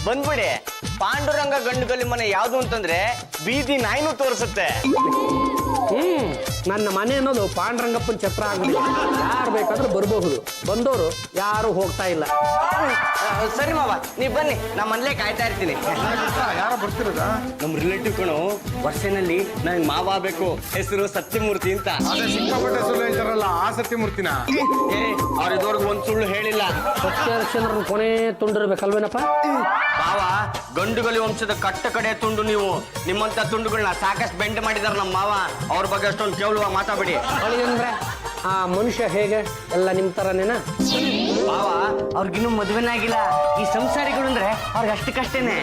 ಬಂದ್ಬಿಡಿ. ಪಾಂಡುರಂಗ ಗಂಡುಗಲಿ ಮನೆ ಯಾವ್ದು ಅಂತಂದ್ರೆ ಬೀದಿ ನಾಯಿನೂ ತೋರಿಸುತ್ತೆ. ನನ್ನ ಮನೆ ಅನ್ನೋದು ಪಾಂಡುರಂಗಪ್ಪನ ಛತ್ರ ಆಗಿದೆ. ಯಾರು ಬೇಕಾದ್ರೂ ಬರಬಹುದು, ಬಂದವರು ಯಾರು ಹೋಗ್ತಾ ಇಲ್ಲ. ಸರಿ ಮಾವ, ನೀವ್ ಬನ್ನಿ, ನಾ ಮನೇಲೆ ಕಾಯ್ತಾ ಇರ್ತೀನಿ. ಯಾರೋ ಬರ್ತಿರೋದ? ನಮ್ ರಿಲೇಟಿವ್ ಕಣು, ವರ್ಷನಲ್ಲಿ ನನ್ ಮಾವ ಆಗ್ಬೇಕು, ಹೆಸರು ಸತ್ಯಮೂರ್ತಿ ಅಂತ. ಅದೇ ಸಿಕ್ಕಾಪಟ್ಟೆ ಸುಳ್ಳು ಹೇಳ್ತಾರಲ್ಲ, ಆ ಸತ್ಯಮೂರ್ತಿನ? ಅವ್ರ ಇದುವರೆಗೂ ಒಂದ್ ಸುಳ್ಳು ಹೇಳಿಲ್ಲ. ಸತ್ಯಹರಿಶ್ಚಂದ್ರನ ಕೊನೆ ತುಂಡಿರ್ಬೇಕಲ್ವೇನಪ್ಪ? ಮಾವ, ಗಂಡುಗಲಿ ವಂಶದ ಕಟ್ಟ ಕಡೆ ತುಂಡು ನೀವು. ನಿಮ್ಮಂತ ತುಂಡುಗಳನ್ನ ಸಾಕಷ್ಟು ಬೆಂಡ್ ಮಾಡಿದಾರ ನಮ್ಮ ಮಾವ. ಅವ್ರ ಬಗ್ಗೆ ಅಷ್ಟೊಂದು ಕೇಳುವ ಮಾತಾಡ್ಬೇಡಿ. ಅಂದ್ರೆ ಆ ಮನುಷ್ಯ ಹೇಗೆ? ಎಲ್ಲ ನಿಮ್ ತರನೇನಾ? ಮಾವ, ಅವ್ರಿಗಿನ್ನೂ ಮದುವೆನೇ ಆಗಿಲ್ಲ. ಈ ಸಂಸಾರಿಗಳು ಅಂದ್ರೆ ಅವ್ರಿಗೆ ಅಷ್ಟಕ್ಕಷ್ಟೇನೆ.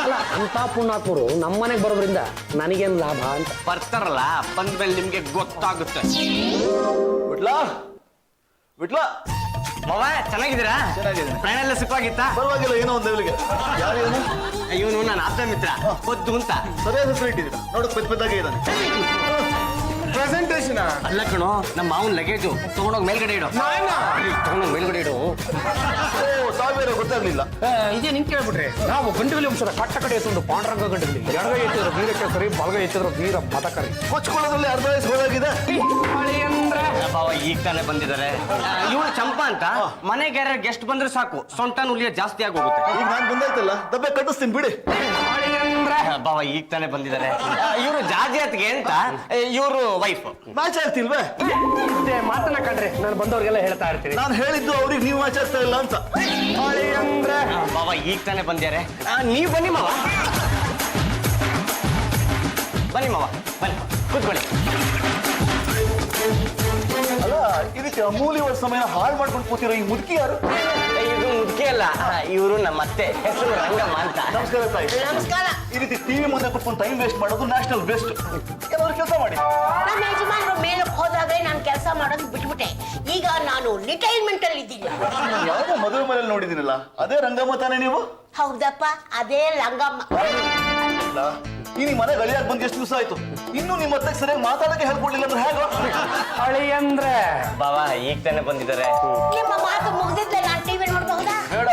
ಅಲ್ಲ, ಅಂತ ಪುಣ್ಯಾತ್ಮರು ನಮ್ಮನೆಗೆ ಬರೋದ್ರಿಂದ ನನಗೇನು ಲಾಭ ಅಂತ. ಬರ್ತಾರಲ್ಲ, ಬಂದ್ಮೇಲೆ ನಿಮ್ಗೆ ಗೊತ್ತಾಗುತ್ತೆ. ಬಿಟ್ಲಾ ಮಾವ, ಚೆನ್ನಾಗಿದ್ದೀರಾ? ಚೆನ್ನಾಗಿದ್ದೀನಿ. ಪ್ರಯಾಣ ಎಲ್ಲ ಸುಖವಾಗಿತ್ತಾ? ಪರವಾಗಿಲ್ಲ, ಏನೋ ಒಂದು ಲೆವೆಲ್ಗೆ. ಯಾರೇನು? ಇವನು ನನ್ನ ಆಪ್ತ ಮಿತ್ರ ಹೊದ್ದು ಅಂತ. ಸರಿಯಾದ ಹೆಸರು ಇಟ್ಟಿದ್ದೀರಾ, ನೋಡಕ್ ಪೆದ್ದಾಗೆ ಇದ್ದಾನೆ. ಪ್ರೆಸೆಂಟೇಷನ್ ಅಲ್ಲ ಕಣೋ, ನಮ್ಮ ಮಾವನ್ ಲಗೇಜು ತಗೊಂಡೋಗಿ ಮೇಲ್ಗಡೆ ಇಡು. ತಗೊಂಡೋಗಿ ಮೇಲ್ಗಡೆ ಇಡು. ಸಾವಿರ ಗೊತ್ತಾಗ್ಲಿಲ್ಲ. ಇದೇ ನಿಂಗೆ ಕೇಳ್ಬಿಟ್ರೆ, ನಾವು ಗಂಡುಗಲಿ ವಂಶದ ಕಟ್ಟ ಕಡೆ ಎತ್ತುಂಡು ಪಾಂಡುರಂಗ ಗಂಡುಗಲಿ ಎಡಗೈ ಎತ್ತಿದ್ರು ವೀರಕೇಸರಿ, ಬಲಗೈ ಎತ್ತಿದ್ರು ವೀರ ಮದಕರಿ. ಕೊಚ್ಕೊಳ್ಳೋದ್ರಲ್ಲಿ ಅರ್ಧ ವಯಸ್ಸು ಹೋದಾಗಿದೆ. ಬಾವ ಈಗ ತಾನೇ ಬಂದಿದ್ದಾರೆ. ಇವಳು ಚಂಪಾ ಅಂತ. ಮನೆಗೆ ಯಾರು ಗೆಸ್ಟ್ ಬಂದ್ರೆ ಸಾಕು, ಸೊಂಟ ನುಲಿಯ ಜಾಸ್ತಿ ಆಗಿ ಹೋಗುತ್ತೆ. ಈಗ ನಾನು ಬಂದಾಯ್ತಲ್ಲ, ದಬ್ಬೆ ಕಟ್ಟಿಸ್ತೀನಿ ಬಿಡಿ. ಬಾವ ಈಗ ತಾನೇ ಬಂದಿದ್ದಾರೆ. ಇವರು ಜಾಜಿಯತ್ಗೆ ಅಂತ, ಇವರು ವೈಫ್. ಮ್ಯಾಚ್ ಆಗ್ತಿಲ್ವೇ? ಮಾತನ್ನ ಕಂಡ್ರೆ ನಾನು ಬಂದವ್ರಿಗೆಲ್ಲ ಹೇಳ್ತಾ ಇರ್ತೀನಿ. ನಾನು ಹೇಳಿದ್ದು ಅವ್ರಿಗೆ ನೀವು ಮ್ಯಾಚ್ ಆಗ್ತಾ ಇಲ್ಲ ಅಂತ. ಬಾವ ಈಗ ತಾನೇ ಬಂದ್ಯಾರೆ. ನೀವ್ ಬನ್ನಿ ಮಾವ, ಬನ್ನಿ ಮಾವ, ಬನ್ನಿ ಕೂತ್ಕೊಳ್ಳಿ. ಅಲ್ಲ, ಇದಕ್ಕೆ ಅಮೂಲ್ಯವಾದ ಸಮಯ ಹಾಳು ಮಾಡ್ಕೊಂಡು ಕೂತಿರೋ ಈ ಮುದುಕಿ ಯಾರು? ಇದು ಮುದ್ಕೆ ಅಲ್ಲ, ಇವರು ನಮ್ಮ ಅತ್ತೆ, ಹೆಸರು ರಂಗಮ್ಮ ಅಂತ. ನಮಸ್ಕಾರ ತಾಯಿ. ನಮಸ್ಕಾರ. ಈ ರೀತಿ ಟಿವಿ ಮುಂದೆ ಕುತ್ಕೊಂಡು ಟೈಮ್ ವೇಸ್ಟ್ ಮಾಡೋದು ನ್ಯಾಷನಲ್ ಬೆಸ್ಟ್. ಏನಾದ್ರು ಕೆಲಸ ಮಾಡಿ. ನನ್ನ ಯಜಮಾನ್ರು ಮೇಲಕ್ಕೆ ಹೋದಾಗೆ ನಾನು ಕೆಲಸ ಮಾಡೋದು ಬಿಟ್ಬಿಟ್ಟೆ. ಈಗ ನಾನು ರಿಟೈರ್ಮೆಂಟ್ ಅಲ್ಲಿ ಇದ್ದೀನಿ. ಯಾವುದೋ ಮದುವೆ ಮನೇಲಿ ನೋಡಿದಿರಲ್ಲ, ಅದೇ ರಂಗಮ್ಮ ತಾನೇ ನೀವು? ಹೌದಪ್ಪ, ಅದೇ ಲಂಗಮ್ಮ. ಈ ನಿಮ್ಮ ಮನೆ ಗಳಿಯಾಗಿ ಬಂದು ಎಷ್ಟು ದಿವಸ ಆಯ್ತು, ಇನ್ನೂ ನಿಮ್ಮ ಹತ್ರ ಸರಿಯಾಗಿ ಮಾತಾಡಕ್ಕೆ ಹೇಳ್ಕೊಡ್ಲಿಲ್ಲ ಅಂದ್ರೆ ಹೇಗೋ? ಅಳಿಯಂದ್ರೆ ಬಾವ ಈಗ ತಾನೇ ಬಂದಿದ್ದಾರೆ. ನಿಮ್ಮ ಮಾತು ಮುಗ್ದಿದ್ದೆ, ನಾನು ಟಿವಿ ನೋಡ್ಬಹುದಾ? ಬೇಡ,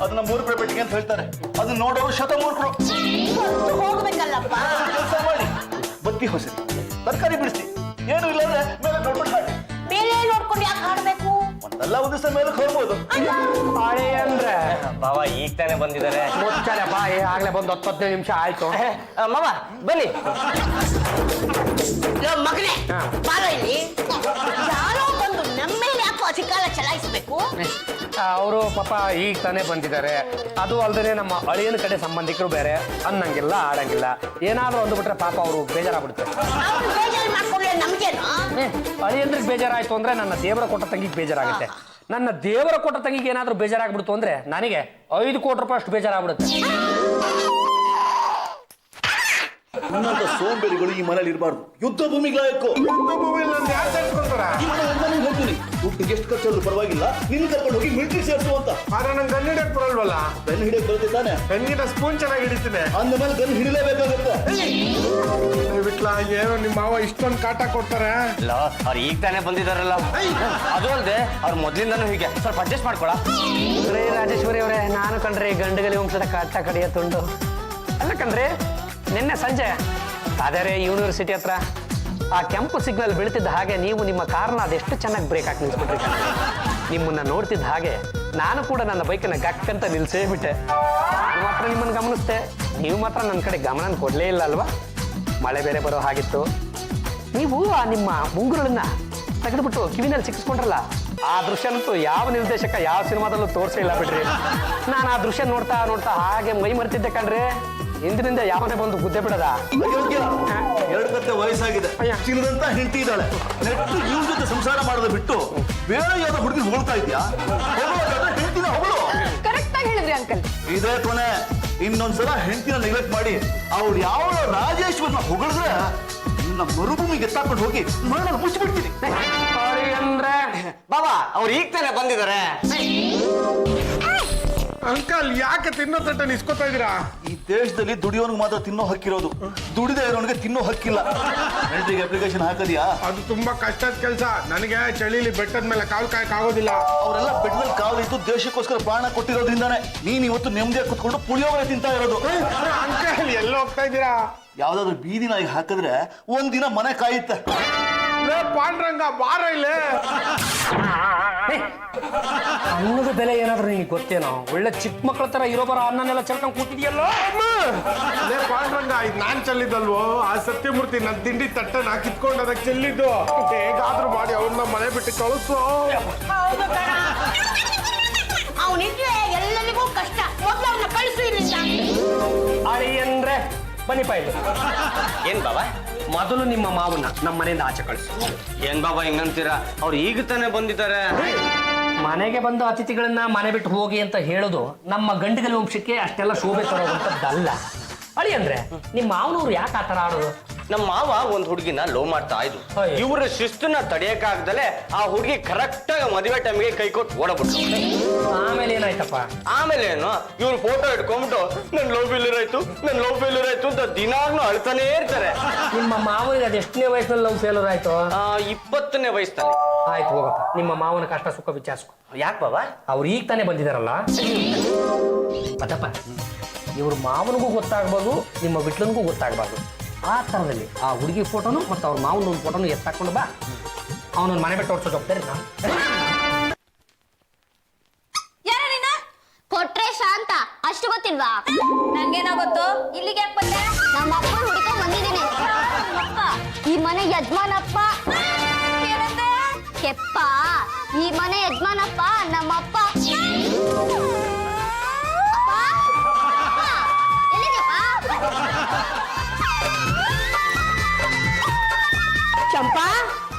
ಅದನ್ನ ಮೂರ್ಖರ ಪೆಟ್ಟಿಗೆ ಅಂತ ಹೇಳ್ತಾರೆ. ಅದನ್ನ ನೋಡೋರು ಶತಮೂರ್ಖರು. ಹೊತ್ತು ಹೋಗ್ಬೇಕಲ್ಲಪ್ಪ. ಕೆಲಸ ಮಾಡಿ, ಬತ್ತಿ ಹೊಸಿ, ತರಕಾರಿ ಬಿಡಿಸಿ, ಏನು ಇಲ್ಲ ಅಂದ್ರೆ ಮೇಲೆ ನೋಡ್ಬಿಟ್ಟು ಹಾಡಿ. ಮೇಲೆ ನೋಡ್ಕೊಂಡು ಯಾಕೆ ಹಾಡ್ಬೇಕು? ಒಂದಲ್ಲ ಒಂದು ದಿವಸ ಮೇಲೆ ಹೋಗ್ಬೋದು. ಅಳಿಯಂದ್ರೆ ಬಾವ ಈಗ ತಾನೇ ಬಂದಿದ್ದಾರೆ. ಮುಚ್ಚಲೆ ಬಾಯಿ, ಆಗ್ಲೇ ಬಂದು 10-15 ನಿಮಿಷ ಆಯ್ತು. ಮಾವ ಬನ್ನಿ. ಮಗನೇ, ಬಾರ ಇಲ್ಲಿ. ಯಾರೋ ಬಂದು ನಮ್ಮ ಮೇಲೆ ಯಾಕೋ ಅಧಿಕಾರ ಚಲಾಯಿಸಬೇಕು? ಅವರು ಪಾಪ ಈಗ ತಾನೇ ಬಂದಿದ್ದಾರೆ. ಅದು ಅಲ್ಲದೆ ನಮ್ಮ ಅಳಿಯನ ಕಡೆ ಸಂಬಂಧಿಕರು ಬೇರೆ, ಅನ್ನಂಗಿಲ್ಲ ಆಡಂಗಿಲ್ಲ. ಏನಾದ್ರೂ ಅಂದ್ಬಿಟ್ರೆ ಪಾಪ ಅವರು ಬೇಜಾರಾಗ್ಬಿಡ್ತಾರೆ. ಅವ್ರು ಬೇಜಾರು ಮಾಡ್ಕೊಂಡ್ರೆ ನಮ್ಗೇನು? ಅಳಿಯಂದ್ರಿಗೆ ಬೇಜಾರಾಯ್ತು ಅಂದ್ರೆ ನನ್ನ ದೇವರ ಕೊಟ್ಟ ತಂಗಿಗೆ ಬೇಜಾರಾಗುತ್ತೆ. ನನ್ನ ದೇವರ ಕೊಟ್ಟ ತಂಗಿಗೆ ಏನಾದ್ರೂ ಬೇಜಾರಾಗ್ಬಿಡ್ತು ಅಂದ್ರೆ ನನಗೆ 5 ಕೋಟಿ ರೂಪಾಯಿ ಅಷ್ಟು ಬೇಜಾರಾಗ್ಬಿಡುತ್ತೆ. ನಿನ್ನಂತ ಸೋಂಬೇರಿಗಳು ಈ ಮನೇಲಿ ಇರಬಾರ್ದು. ಯುದ್ಧ ಭೂಮಿಗೆ ಲಾಯಕ್ಕು. ಯುದ್ಧ ಭೂಮಿಯಲ್ಲಿ ನಂದು ಯಾರು ಸೇರ್ಸ್ಕೊಂತಾರ? ಈ ಮನೆ ನಾನು ಹೇಳ್ತೀನಿ, ದುಡ್ಡಿಗೆ ಎಷ್ಟು ಖರ್ಚಾದ್ರೂ ಪರವಾಗಿಲ್ಲ, ನಿನ್ನ ಕರ್ಕೊಂಡು ಹೋಗಿ ಮಿಲಿಟರಿ ಸೇರಿಸು ಅಂತ. ಆದ್ರೆ ನಂಗೆ ಗನ್ ಹಿಡಿಯಕ್ ಬರಲ್ವಲ್ಲ. ಗನ್ ಹಿಡಿಯಕ್ ಬರ್ತಿದ್ದಾನೆ, ಗನ್ನಿನ ಸ್ಪೂನ್ ಚೆನ್ನಾಗಿ ಹಿಡಿತೀನಿ. ಅಂದ ಮೇಲೆ ಗನ್ ಹಿಡಿಲೇಬೇಕಾಗುತ್ತೆ. ಬಿಟ್ಲ, ಏನೋ ನಿಮ್ಮ ಮಾವ ಇಷ್ಟೊಂದು ಕಾಟ ಕೊಡ್ತಾರೆ. ಅಲ್ಲ, ಅವ್ರು ಈಗ ತಾನೇ ಬಂದಿದಾರಲ್ಲ. ಅದು ಅಲ್ಲದೆ ಅವ್ರು ಮೊದ್ಲಿಂದಾನು ಹೀಗೆ, ಸ್ವಲ್ಪ ಅಡ್ಜಸ್ಟ್ ಮಾಡ್ಕೊಳ. ರಾಜೇಶ್ವರಿ ಅವರೇ, ನಾನು ಕಣ್ರಿ ಗಂಡುಗಲಿ ವಂಶದ ಕಟ್ಟ ಕಡೆಯ ತುಂಡು. ಅಲ್ಲ ಕಣ್ರಿ, ನಿನ್ನೆ ಸಂಜೆ ಅದೇ ಯೂನಿವರ್ಸಿಟಿ ಹತ್ರ ಆ ಕೆಂಪು ಸಿಗ್ನಲ್ ಬೀಳ್ತಿದ್ದ ಹಾಗೆ ನೀವು ನಿಮ್ಮ ಕಾರ್ನ ಅದೆಷ್ಟು ಚೆನ್ನಾಗಿ ಬ್ರೇಕ್ ಹಾಕಿ ನಿಲ್ಸ್ಬಿಟ್ರಿ. ನಿಮ್ಮನ್ನ ನೋಡ್ತಿದ್ದ ಹಾಗೆ ನಾನು ಕೂಡ ನನ್ನ ಬೈಕನ್ನ ಗಕ್ಕಂತ ನಿಲ್ಸೇ ಬಿಟ್ಟೆ. ನಾನು ಮಾತ್ರ ನಿಮ್ಮನ್ನು ಗಮನಿಸ್ದೆ, ನೀವು ಮಾತ್ರ ನನ್ನ ಕಡೆ ಗಮನ ಕೊಡಲೇ ಇಲ್ಲ ಅಲ್ವಾ? ಮಳೆ ಬೇರೆ ಬರೋ ಹಾಗಿತ್ತು. ನೀವು ಆ ನಿಮ್ಮ ಮುಂಗುರುಳನ್ನ ತೆಗೆದುಬಿಟ್ಟು ಕಿವಿನಲ್ಲಿ ಸಿಕ್ಕಿಸ್ಕೊಂಡ್ರಲ್ಲ, ಆ ದೃಶ್ಯನಂತೂ ಯಾವ ನಿರ್ದೇಶಕ ಯಾವ ಸಿನಿಮಾದಲ್ಲೂ ತೋರಿಸೇ ಇಲ್ಲ ಬಿಡ್ರಿ. ನಾನು ಆ ದೃಶ್ಯ ನೋಡ್ತಾ ನೋಡ್ತಾ ಹಾಗೆ ಮೈ ಮರ್ತಿದ್ದೆ ಕಣ್ರಿ. ಹಿಂದಿನಿಂದ ಯಾವನೇ ಬಂದು ಗುದ್ದೆ ಬಿಡದ. ಯೋಗ್ಯ, 2 ಕತ್ತೆ ವಯಸ್ಸಾಗಿದೆ, ಚಿನ್ನದಂತ ಹೆಂಡತಿ ಇದ್ದಾಳೆ. ನೆಟ್ಟು ಇವ್ರ ಜೊತೆ ಸಂಸಾರ ಮಾಡೋದು ಬಿಟ್ಟು ಬೇರೆ ಯಾವ್ದೋ ಹುಡುಗಿ ಹೊಗಳ್ತಾ ಇದೆಯಾ? ಹೆಂಡತಿನ ಹೊಗಳು. ಕರೆಕ್ಟ್ ಆಗಿ ಹೇಳಿದ್ರಿ ಅಂಕಲ್. ಇದೇ ಕೊನೆ. ಇನ್ನೊಂದ್ಸಲ ಹೆಂಡತಿನ ನೆಗ್ಲೆಕ್ಟ್ ಮಾಡಿ ಅವ್ರು ಯಾವ ರಾಜೇಶ್ವರನ ಹೊಗಳಿದ್ರೆ ನಿನ್ನ ಮರುಭೂಮಿಗೆ ಎತ್ತಾಕೊಂಡು ಹೋಗಿ ಮರಣ ಮುಚ್ಚಿಬಿಡ್ತೀನಿ. ಅಂದ್ರೆ ಬಾಬಾ ಅವ್ರು ಈಗ ತಾನೇ ಬಂದಿದ್ದಾರೆ. ಅಂಕಲ್ ಯಾಕೆ ತಿನ್ನೋ ತಟ್ಟೆ ಇಸ್ಕೊತಾ ಇದೀರಾ? ಈ ದೇಶದಲ್ಲಿ ದುಡಿಯೋನಿಗೆ ಮಾತ್ರ ತಿನ್ನೋ ಹಕ್ಕಿರೋದು, ದುಡಿದೇ ಇರೋನಿಗೆ ತಿನ್ನೋ ಹಕ್ಕಿಲ್ಲ. ಮಿಲಿಟರಿಗೆ ಅಪ್ಲಿಕೇಶನ್ ಹಾಕದಿಯಾ? ಅದು ತುಂಬಾ ಕಷ್ಟದ ಕೆಲಸ. ನನಗೆ ಚಳಿಲಿ ಬೆಟ್ಟದ ಮೇಲೆ ಕಾಲು ಕಾಯಕ್ ಆಗೋದಿಲ್ಲ. ಅವರೆಲ್ಲ ಬೆಟ್ಟದಲ್ಲಿ ಕಾವಲಿದ್ದು ದೇಶಕ್ಕೋಸ್ಕರ ಪ್ರಾಣ ಕೊಟ್ಟಿರೋದ್ರಿಂದಾನೆ ನೀನ್ ಇವತ್ತು ನೆಮ್ಮದಿಯಾಗಿ ಕುತ್ಕೊಂಡು ಪುಳಿಯೋಗರೆ ತಿಂತಾ ಇರೋದು. ಅಂಕಲ್ ಎಲ್ಲ ಹೋಗ್ತಾ ಇದ್ದೀರಾ? ಯಾವ್ದಾದ್ರು ಬೀದಿ ನಾಯಿಗೆ ಹಾಕಿದ್ರೆ ಒಂದಿನ ಮನೆ ಕಾಯುತ್ತೆ. ಪಾಂಡ್ರಂಗ ಬಾರ ಇಲ್ಲೇ. ಅನ್ನದ ಬೆಲೆ ಏನಾದ್ರೂ ನಿನಗೆ ಗೊತ್ತೇನೋ? ಒಳ್ಳೆ ಚಿಕ್ಕ ಮಕ್ಕಳ ತರ ಇರೋ ಬರೋ ಅನ್ನನೆಲ್ಲ ಚೆಲ್ಕೊಂಡ್ ಕೂತಿದ್ಯಲ್ಲೋ. ಪಾಂಡ್ರಂಗ ಇದು ನಾನ್ ಚೆಲ್ಲಿದ್ದಲ್ವೋ? ಆ ಸತ್ಯಮೂರ್ತಿ ನನ್ನ ತಿಂಡಿ ತಟ್ಟನ ಕಿತ್ಕೊಂಡು ಅದಕ್ಕೆ ಚೆಲ್ಲಿದ್ದು. ಹೇಗಾದ್ರೂ ಮಾಡಿ ಅವ್ರನ್ನ ಮನೆ ಬಿಟ್ಟು ಕಳಿಸು. ಅವನಿದ್ರೆ ಎಲ್ಲರಿಗೂ ಕಷ್ಟ. ಮೊದ್ಲು ಅವನ್ನ ಕಳಿಸು ಇಲ್ಲಿಂದ. ಅಳಿ ಅಂದ್ರೆ ಬನ್ನಿಪ್ಪ ಇಲ್ಲಿ. ಏನ್ ಬಾಬಾ? ಮೊದಲು ನಿಮ್ಮ ಮಾವನ್ನ ನಮ್ಮ ಮನೆಯಿಂದ ಆಚೆ ಕಳಿಸು. ಏನ್ ಬಾಬಾ ಹಿಂಗಂತೀರಾ? ಅವ್ರು ಈಗ ತಾನೇ ಬಂದಿದ್ದಾರೆ. ಮನೆಗೆ ಬಂದು ಅತಿಥಿಗಳನ್ನ ಮನೆ ಬಿಟ್ಟು ಹೋಗಿ ಅಂತ ಹೇಳೋದು ನಮ್ಮ ಗಂಡುಗಲಿ ವಂಶಕ್ಕೆ ಅಷ್ಟೆಲ್ಲ ಶೋಭೆ ತರುವಂತದ್ದಲ್ಲ. ಅಳಿ ಅಂದ್ರೆ ನಿಮ್ಮ ಮಾವನವ್ರು ಯಾಕೆ ಆ ತರ ಆಡೋದು? ನಮ್ಮ ಮಾವ ಒಂದ್ ಹುಡುಗಿನ ಲೋ ಮಾಡ್ತಾ ಇದ್ರು. ಅಯ್ಯೋ. ಇವ್ರ ಶಿಸ್ತನ್ನ ತಡೆಯಕ್ಕಾಗ್ದಲೆ ಆ ಹುಡುಗಿ ಕರೆಕ್ಟ್ ಆಗಿ ಮದುವೆ ಟೈಮ್ಗೆ ಕೈ ಕೊಟ್ಟು ಓಡಬಿಟ್ರು. ಆಮೇಲೆ ಏನಾಯ್ತಪ್ಪ? ಆಮೇಲೆ ಏನು, ಇವ್ರು ಫೋಟೋ ಇಟ್ಕೊಂಡ್ಬಿಟ್ಟು ನನ್ ಲವ್ ಫೇಲ್ಯೂರ್ ಆಯ್ತು ಅಂತ ದಿನಾಗ್ಲೂ ಅಳ್ತಾನೇ ಇರ್ತಾರೆ. ನಿಮ್ಮ ಮಾವನಿಗೆ ಅದು ಎಷ್ಟನೇ ವಯಸ್ಸಿನಲ್ಲಿ ಲವ್ ಫೇಲ್ಯೂರ್ ಆಯ್ತು? 20ನೇ ವಯಸ್ಸಲ್ಲಿ. ಆಯ್ತು ಹೋಗಪ್ಪ, ನಿಮ್ಮ ಮಾವನ ಕಷ್ಟ ಸುಖ ವಿಚಾರಿಸ್ಕೊ. ಯಾಕೆ ಬಾಬಾ? ಅವ್ರು ಈಗ ತಾನೇ ಬಂದಿದಾರಲ್ಲ. ಅದಪ್ಪ, ಇವ್ರ ಮಾವನಿಗೂ ಗೊತ್ತಾಗ್ಬಾರ್ದು, ನಿಮ್ಮ ವಿಟ್ಲನಿಗೂ ಗೊತ್ತಾಗ್ಬಾರ್ದು. ಆ ಥರದಲ್ಲಿ ಆ ಹುಡುಗಿ ಫೋಟೋನು ಮತ್ತು ಅವ್ರ ಮಾವನ ಒಂದು ಫೋಟೋನು ಎತ್ತಾಕೊಂಡು ಬಾ. ಅವನೊಂದು ಮನೆ ಬಿಟ್ಟು ಓಡಿಸೋ ಜವಾಬ್ದಾರಿ ನಾನು. ಯಾರ ನೀನು? ಕೊಟ್ರೆ ಶಾಂತ, ಅಷ್ಟು ಗೊತ್ತಿಲ್ವಾ? ನಂಗೇನೋ ಗೊತ್ತು. ಇಲ್ಲಿಗೆ ಯಾಕೆ ಬಂದೆ? ನಮ್ಮ ಅಪ್ಪ ಹುಡುಕೊಂಡ್ ಬಂದಿದ್ದೀನಿ. ಈ ಮನೆ ಯಜಮಾನಪ್ಪ. ಏನಂದೆ? ಕೆಪ್ಪ. ಈ ಮನೆ ಯಜಮಾನಪ್ಪ ನಮ್ಮಪ್ಪ. ಚಂಪಾ,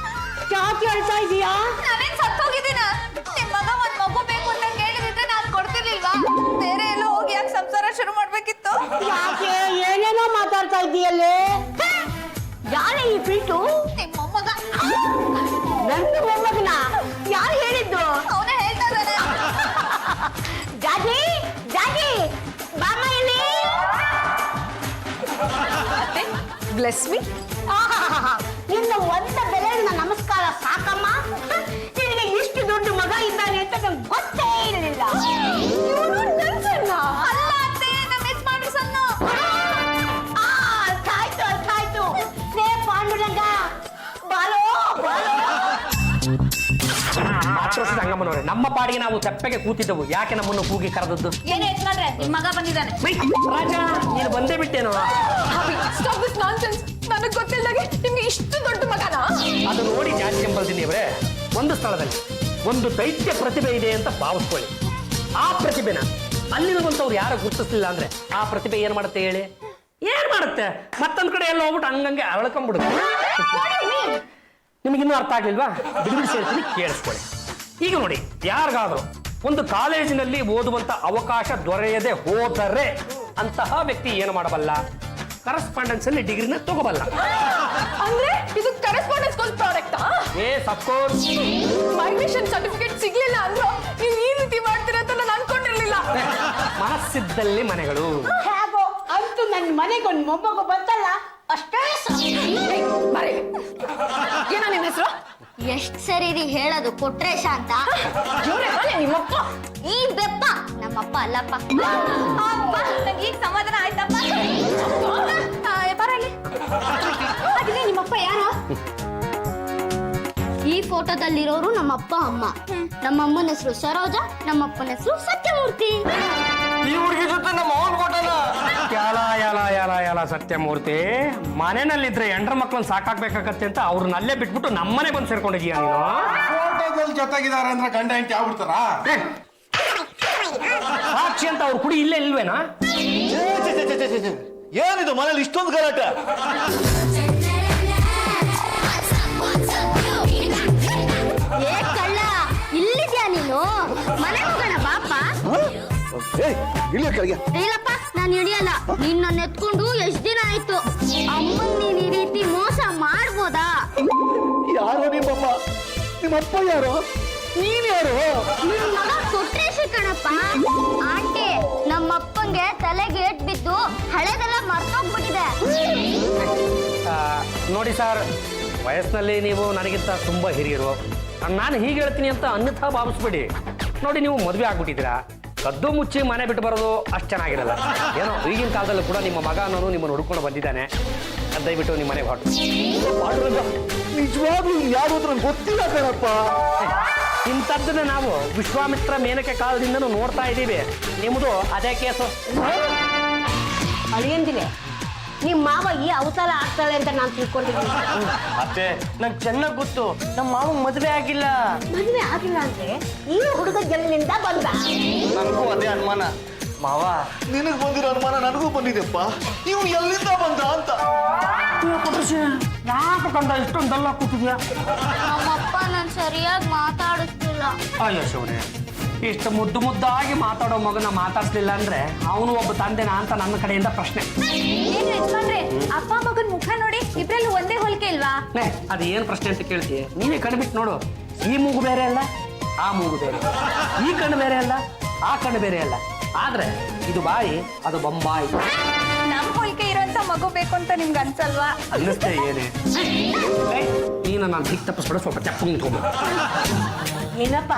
ಯಾಕೆ ಹೇಳ್ತಾ ಇದೀಯಾ? ನಾನೇನ್ ಸತ್ತೋಗಿದ್ದೀನ? ನಿಮ್ ಮಗ ಒಂದ್ ಮಗು ಬೇಕು ಅಂತ ಕೇಳಿದ್ರೆ ನಾನ್ ಕೊಡ್ತಿರ್ಲಿಲ್ವಾ? ಬೇರೆ ಎಲ್ಲೋ ಹೋಗಿ ಯಾಕೆ ಸಂಸಾರ ಶುರು ಮಾಡ್ಬೇಕಿತ್ತು? ಯಾಕೆ ಏನೇನೋ ಮಾತಾಡ್ತಾ ಇದೀಯಲ್ಲೇ? ಯಾರೇ ಈ ಬಿಟ್ಟು? ನಿಮ್ ಮೊಮ್ಮಗ. ನನ್ನ ಮೊಮ್ಮಗನ ಯಾರು ಹೇಳಿದ್ದು? ಅವನೇ ಹೇಳ್ತಾ ಇದ್ದಾನೆ. ಜಾಜಿ, ಜಾಜಿ, ಬಾಮ್ಮ ಇಲ್ಲಿ. Bless me. ನಿನ್ನ ಒಂದ ಬೆಲೆನ ನಮಸ್ಕಾರ ಸಾಕಮ್ಮ. ನಿನಗೆ ಇಷ್ಟು ದೊಡ್ಡ ಮಗ ಇದ್ದಾನೆ ಅಂತ ನಂಗೆ ಗೊತ್ತೇ ಇರಲಿಲ್ಲ. ಅಲ್ಲ ಅತ್ತೆ, ನಮ್ಮ ಯಜಮಾನ್ರು ಸಣ್ಣ. ಅರ್ಥಾಯ್ತು ಅರ್ಥಾಯ್ತು. ಲೇ ಪಾಂಡುರಂಗ, ಬಾಲೋ ಬಾಲೋ. ಆಕ್ರೋಶದ ಹಂಗಮ್ಮನವ್ರೆ, ನಮ್ಮ ಪಾಡಿಗೆ ನಾವು ತೆಪ್ಪಗೆ ಕೂತಿದ್ದವು, ಯಾಕೆ ನಮ್ಮನ್ನು ಕೂಗಿ ಕರೆದದ್ದು? ಏನೇ ಯಜಮಾನ್ರೆ, ನಿಮ್ ಮಗ ಬಂದಿದ್ದಾನೆ. ರಾಜ, ನೀನು ಬಂದೇ ಬಿಟ್ಟೇನೋ? Stop this nonsense. ನನಗೆ ಗೊತ್ತಿಲ್ಲದಾಗೆ ನಿಮ್ಗೆ ಇಷ್ಟು ದೊಡ್ಡ ಮಗನ? ಅದು ನೋಡಿ ಜಾಸ್ತಿ ಎಂಬಲ್ತೀನಿ ಅವರೇ. ಒಂದು ಸ್ಥಳದಲ್ಲಿ ಒಂದು ದೈತ್ಯ ಪ್ರತಿಭೆ ಇದೆ ಅಂತ ಭಾವಿಸ್ಕೊಳ್ಳಿ. ಆ ಪ್ರತಿಭೆನ ಅಲ್ಲಿರುವಂತವ್ರು ಯಾರು ಗುರುತಿಸ್ಲಿಲ್ಲ ಅಂದ್ರೆ ಆ ಪ್ರತಿಭೆ ಏನ್ ಮಾಡುತ್ತೆ ಹೇಳಿ? ಏನ್ ಮಾಡುತ್ತೆ? ಮತ್ತೊಂದ್ ಕಡೆ ಎಲ್ಲ ಹೋಗ್ಬಿಟ್ಟು ಹಂಗಂಗೆ ಅರಳ್ಕೊಂಡ್ಬಿಡುತ್ತೆ. ನಿಮಗಿನ್ನೂ ಅರ್ಥ ಆಗ್ಲಿಲ್ವಾ? ಬಿಡಿಬಿಡಿಸಿ ಹೇಳ್ತೀನಿ, ಕೇಳಿಸ್ಕೊಳ್ಳಿ. ಈಗ ನೋಡಿ, ಯಾರಿಗಾದ್ರೂ ಒಂದು ಕಾಲೇಜಿನಲ್ಲಿ ಓದುವಂತ ಅವಕಾಶ ದೊರೆಯದೆ ಹೋದರೆ ಅಂತಹ ವ್ಯಕ್ತಿ ಏನು ಮಾಡಬಲ್ಲ? ಕರೆಸ್ಪಾಂಡೆನ್ಸ್ ಅಲ್ಲಿ ಡಿಗ್ರಿನ ತಗೋಬಲ್ಲ. ಅಂದ್ರೆ ಇದು ಕರೆಸ್ಪಾಂಡೆನ್ಸ್ ಕೋರ್ಸ್ ಪ್ರಾಡಕ್ಟಾ? Yes of course. Migration certificate ಸಿಗ್ಲಿಲ್ಲ ಅಂದ್ರು ನೀವು ಈ ರೀತಿ ಮಾಡ್ತೀರಾ ಅಂತ ನಾನು ಅನ್ಕೊಂಡಿರ್ಲಿಲ್ಲ. ಮನಸ್ಸಿದ್ದಲ್ಲಿ ಮನೆಗಳು. ಹೇಗೋ ಅಂತೂ ನನ್ನ ಮನೆಗೊಂದು ಮೊಮ್ಮಗು ಬಂತಲ್ಲ, ಅಷ್ಟೇ ಬರೀ ಏನೋ ನಿನ್ನ ಹೆಸರು? ಎಷ್ಟ್ ಸರಿ ರೀ ಹೇಳೋದು ಕೊಟ್ರೇಶ ಅಂತ? ನಿಮ್ಮಪ್ಪ. ಈ ಬೆಪ್ಪ ನಮ್ಮಪ್ಪ ಅಲ್ಲಪ್ಪ. ಅಪ್ಪ, ನಂಗೆ ಈಗ ಸಮಾಧಾನ ಆಯ್ತಪ್ಪ. ಬರಲಿ. ಅದಿಗೆ ನಿಮ್ಮಪ್ಪ ಯಾರು? ಈ ಫೋಟೋದಲ್ಲಿರೋರು ನಮ್ಮಪ್ಪ ಅಮ್ಮ. ನಮ್ಮಮ್ಮನ ಹೆಸರು ಸರೋಜ, ನಮ್ಮಪ್ಪನ ಹೆಸರು ಸತ್ಯಮೂರ್ತಿ. ಈ ಹುಡುಗಿ ಜೊತೆ ನಮ್ಮ ಅವನ್ ಕೊಟ್ಟನ. ಯಾಲ ಸತ್ಯಮೂರ್ತಿ, ಮನೆಯಲ್ಲಿದ್ರೆ ಎಂಡ್ರ ಮಕ್ಳನ್ನ ಸಾಕಾಗ್ಬೇಕಾಗತ್ತೆ ಅಂತ ಅವ್ರನ್ನಲ್ಲೇ ಬಿಟ್ಬಿಟ್ಟು ನಮ್ಮನೆ ಬಂದು ಸೇರ್ಕೊಂಡಿದೀಯ ನೀನು? ಫೋಟೋದಲ್ಲಿ ಜೊತೆಗಿದ್ದಾರೆ ಅಂದ್ರೆ ಗಂಡ ಹೆಂಡತಿ ಆಗ್ಬಿಡ್ತಾರ? ಸಾಕ್ಷಿ ಅಂತ ಅವ್ರ ಕುಡಿ ಇಲ್ಲೇ ಇಲ್ವೇನಾ? ಏನಿದು ಮನೇಲಿ ಇಷ್ಟೊಂದು ಗಲಾಟೆ? ಏ ಕಳ್ಳ, ಇಲ್ಲಿದ್ಯಾ ನೀನು? ಮನೆ ಹೋಗೋಣ ಬಾಪ. ಇಲ್ಲಪ್ಪ, ನಾನು ಹಿಡಿಯಲ್ಲ. ನೀನ್ ನನ್ನ ಎತ್ಕೊಂಡು ಎಷ್ಟ್ ದಿನ ಆಯ್ತು. ಅಮ್ಮನ್ ನೀನ್ ಈ ರೀತಿ ಮೋಸ ಮಾಡ್ಬೋದಾ? ಯಾರೋ ನಿಮ್ಮಮ್ಮ? ನಿಮ್ಮಪ್ಪ ಯಾರೋ? ನೀನ್ ಯಾರು? ನಿನ್ ಮಗ ಕೊಟ್ರೇಶಿ ಕಣಪ್ಪ. ಆಂಟಿ ನಮ್ಮಪ್ಪಂಗೆ ತಲೆಗೆ ಏಟ್ ಬಿದ್ದು ಹಳೆದೆಲ್ಲ ಮರ್ತೋಗ್ಬಿಟ್ಟಿದೆ. ನೋಡಿ ಸರ್, ವಯಸ್ಸಿನಲ್ಲಿ ನೀವು ನನಗಿಂತ ತುಂಬ ಹಿರಿಯರು. ನಾನು ಹೀಗೆ ಹೇಳ್ತೀನಿ ಅಂತ ಅನ್ಯಥಾ ಭಾವಿಸ್ಬೇಡಿ. ನೋಡಿ, ನೀವು ಮದುವೆ ಆಗ್ಬಿಟ್ಟಿದ್ದೀರಾ, ಕದ್ದು ಮುಚ್ಚಿ ಮನೆ ಬಿಟ್ಟು ಬರೋದು ಅಷ್ಟು ಚೆನ್ನಾಗಿರಲ್ಲ. ಏನೋ ಈಗಿನ ಕಾಲದಲ್ಲೂ ಕೂಡ ನಿಮ್ಮ ಮಗ ಅನ್ನೋನು ನಿಮ್ಮನ್ನು ಹುಡ್ಕೊಂಡು ಬಂದಿದ್ದಾನೆ. ದಯವಿಟ್ಟು ನಿಮ್ಮ ಮನೆಗೆ ಹೊರಟು. ನಿಜವಾಗ್ಲೂ ಯಾರು ಅಂತ ನಂಗೆ ಗೊತ್ತಿಲ್ಲ ಕಣಪ್ಪ. ಇಂಥದ್ದನ್ನ ನಾವು ವಿಶ್ವಾಮಿತ್ರ ಮೇನಕೆ ಕಾಲದಿಂದನೂ ನೋಡ್ತಾ ಇದ್ದೀವಿ. ನಿಮ್ಮದು ಅದೇ ಕೇಸು. ಅಳಿಯಂದಿಲೆ, ನಿಮ್ ಮಾವ ಈ ಅವತಾರ ಆಗ್ತಾಳೆ ಅಂತ ನಾನು ತಿಳ್ಕೊಂಡಿದ್ದೀನಿ. ಅತ್ತೆ ನಂಗೆ ಚೆನ್ನಾಗಿ ಗೊತ್ತು, ನಮ್ಮ ಮಾವ ಮದುವೆ ಆಗಿಲ್ಲ. ಮದುವೆ ಆಗಿಲ್ಲ ಅಂದ್ರೆ ಈ ಹುಡುಗ ಜಲ್ಲಿನಿಂದ ಬಂದ. ನನಗೂ ಅದೇ ಅನುಮಾನ. ಮಾವ, ನಿನಗೆ ಬಂದಿರೋ ಅನುಮಾನ ನನಗೂ ಬಂದಿದೆಪ್ಪ. ನೀವು ಎಲ್ಲಿಂದ ಬಂದ ಅಂತ. ಯಾಕೆ ಕಂದ ಇಷ್ಟೊಂದೆಲ್ಲ ಕೂತಿದ್ಯಾ? ನಮ್ಮಪ್ಪ ನಾನು ಸರಿಯಾಗಿ ಮಾತಾಡಿಸ್ತಿಲ್ಲ. ಅಯ್ಯೋ ಶಿವನೇ, ಇಷ್ಟು ಮುದ್ದಾಗಿ ಮಾತಾಡೋ ಮಗನ ಮಾತಾಡ್ಸ್ಲಿಲ್ಲ ಅಂದ್ರೆ ಅವನು ಒಬ್ಬ ತಂದೆನಾ ಅಂತ ನನ್ನ ಕಡೆಯಿಂದ ಪ್ರಶ್ನೆ. ಏನು ಯಜಮಾನ್ರೆ, ಅಪ್ಪ ಮಗನ್ ಮುಖ ನೋಡಿ ಇಬ್ರಲ್ಲೂ ಒಂದೇ ಹೋಲಿಕೆ ಇಲ್ವಾ? ಅದು ಏನು ಪ್ರಶ್ನೆ ಅಂತ ಕೇಳ್ತೀಯ? ನೀವೇ ಕಣ್ಬಿಟ್ಟು ನೋಡು. ಈ ಮೂಗು ಬೇರೆ ಅಲ್ಲ, ಆ ಮೂಗು ಬೇರೆ. ಈ ಕಣ್ಣು ಬೇರೆ ಅಲ್ಲ, ಆ ಕಣ್ಣು ಬೇರೆ ಅಲ್ಲ. ಆದ್ರೆ ಇದು ಬಾಯಿ, ಅದು ಬೊಂಬಾಯಿ. ನಮ್ ಹೋಲಿಕೆ ಇರೋಂತ ಮಗು ಬೇಕು ಅಂತ ನಿಮ್ಗೆ ಅನ್ಸಲ್ವಾ? ಅನ್ನಿಸ್ತೇ ಏನೇ? ನೀನು ನಾನು ದಿಕ್ ತಪ್ಪಿಸ್ಬಿಡ, ಸ್ವಲ್ಪ ಚಪ್ಪ ನಿಂತ್ಕೊಂಬ. ಏನಪ್ಪ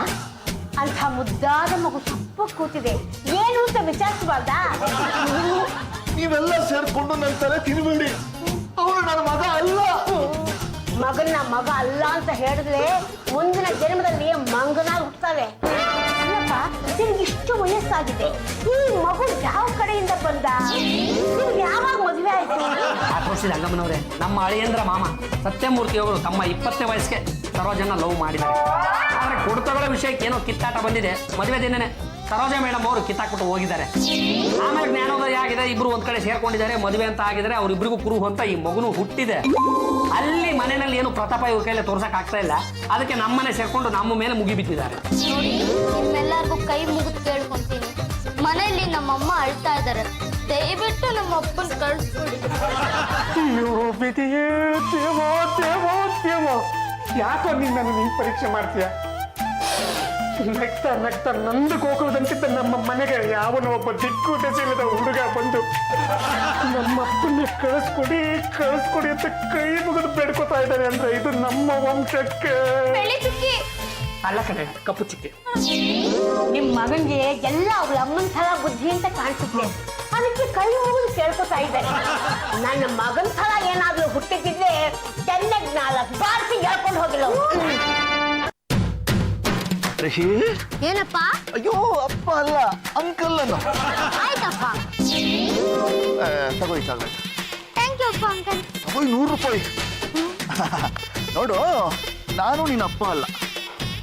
ಅಂಥ ಮುದ್ದಾದ ಮಗು ತಪ್ಪ ಕೂತಿದೆ, ಏನು ಅಂತ ವಿಚಾರಿಸಬಾರ್ದಾ? ನೀವೆಲ್ಲ ಸೇರ್ಕೊಂಡು ನನ್ನ ತಲೆ ತಿನ್ಬೇಡಿ. ಅವನು ನನ್ನ ಮಗ ಅಲ್ಲ. ಮಗನ ಮಗ ಅಲ್ಲ ಅಂತ ಹೇಳಿದ್ರೆ ಮುಂದಿನ ಜನ್ಮದಲ್ಲಿ ಮಂಗನಾಗಿ ಹುಟ್ಟುತ್ತಾವೆ. ಅಲ್ಲಪ್ಪ, ನಿನ್ಗೆ ಇಷ್ಟು ವಯಸ್ಸಾಗಿದೆ, ಈ ಮಗು ಯಾವ ಕಡೆಯಿಂದ ಬಂದ? ನಿಮ್ಗೆ ಯಾವಾಗ ಮದುವೆ ಆಯ್ತು? ಆಕ್ರೋಶಿದ ಹಂಗಮ್ಮನವ್ರೆ, ನಮ್ಮ ಅಳಿಯಂದ್ರ ಮಾಮ ಸತ್ಯಮೂರ್ತಿ ಅವರು ತಮ್ಮ 20ನೇ ವಯಸ್ಸಿಗೆ ಸರೋಜನ ಲವ್ ಮಾಡಿದ್ದಾರೆ. ಆದ್ರೆ ಕೊಡ್ತಗಳ ವಿಷಯಕ್ಕೆ ಏನೋ ಕಿತ್ತಾಟ ಬಂದಿದೆ. ಮದುವೆ ದಿನನೇ ಸರೋಜ ಮೇಡಮ್ ಅವರು ಕಿತ್ತಾಕ್ಬಿಟ್ಟು ಹೋಗಿದ್ದಾರೆ. ಆಮೇಲೆ ಜ್ಞಾನೋದಯ ಆಗಿದೆ, ಇಬ್ರು ಒಂದ್ ಕಡೆ ಸೇರ್ಕೊಂಡಿದ್ದಾರೆ, ಮದುವೆ ಅಂತ ಆಗಿದ್ರೆ ಅವ್ರಿಬ್ರಿಗೂ ಕುರು ಅಂತ ಈ ಮಗುನು ಹುಟ್ಟಿದೆ. ಅಲ್ಲಿ ಮನೆಯಲ್ಲಿ ಏನು ಪ್ರತಾಪ ಇವ್ರ ಕೈಯಲ್ಲಿ ತೋರ್ಸಕ್ ಆಗ್ತಾ ಇಲ್ಲ. ಅದಕ್ಕೆ ನಮ್ಮನೆ ಸೇರ್ಕೊಂಡು ನಮ್ಮ ಮೇಲೆ ಮುಗಿ ಬಿದ್ದಿದ್ದಾರೆ. ನೋಡಿ, ನಿಮ್ಮೆಲ್ಲರಿಗೂ ಕೈ ಮುಗಿದು ಕೇಳ್ಕೊಂತೀನಿ, ಮನೆಯಲ್ಲಿ ನಮ್ಮಮ್ಮ ಅಳ್ತಾ ಇದ್ದಾರೆ, ದಯವಿಟ್ಟು ನಮ್ಮ ಅಪ್ಪನ ಕಳಿಸ್ಕೊಡಿ. ಯಾಕೋ ನೀನ್ ನನ್ನ ನೀನ್ ಪರೀಕ್ಷೆ ಮಾಡ್ತೀಯ? ನಗ್ತಾ ನಂದು ಗೋಕುಲದಂತಿದ್ದ ನಮ್ಮ ಮನೆಗೆ ಯಾವನೋ ಒಬ್ಬ ದಿಕ್ಕು ದೆಸೆಯಿಲ್ಲದ ಹುಡುಗ ಬಂದು ನಮ್ಮಪ್ಪನ್ನೇ ಕಳಿಸ್ಕೊಡಿ ಅಂತ ಕೈ ಮುಗಿದು ಬೇಡ್ಕೊತಾ ಇದ್ದಾರೆ ಅಂದ್ರೆ ಇದು ನಮ್ಮ ವಂಶಕ್ಕೆ. ಬೆಳ್ಳಿ ಚುಕ್ಕಿ ಅಲ್ಲ ಕಣೆ, ಕಪ್ಪು ಚಿಕ್ಕಿ. ನಿಮ್ ಮಗನ್ಗೆ ಎಲ್ಲ ಅವ್ರ ಅಮ್ಮನ ಥರ ಬುದ್ಧಿ ಅಂತ ಕಾಣಿಸುತ್ತೆ, ಅದಕ್ಕೆ ಕೈ ಮುಗಿದು ಕೇಳ್ಕೊತಾ ಇದ್ದಾರೆ. ನನ್ನ ಮಗನ ಥರ ಏನಾದ್ರೂ ಹುಟ್ಟಿದ್ರೆ ಚೆನ್ನಾಗಿ 4 ಬಾರಿಸಿ ಹೇಳ್ಕೊಂಡು ಹೋಗಿಲ್ಲ. ಏನಪ್ಪ? ಅಯ್ಯೋ, ಅಪ್ಪ ಅಲ್ಲ, ಅಂಕಲ್ ಅನ್ನು. ಆಯ್ತಪ್ಪ. ತಗೋ. ಥ್ಯಾಂಕ್ ಯು ಅಪ್ಪ. ಅಂಕಲ್ ತಗೋ, 100 ರೂಪಾಯಿ. ನೋಡು, ನಾನು ನಿನ್ನ ಅಪ್ಪ ಅಲ್ಲ,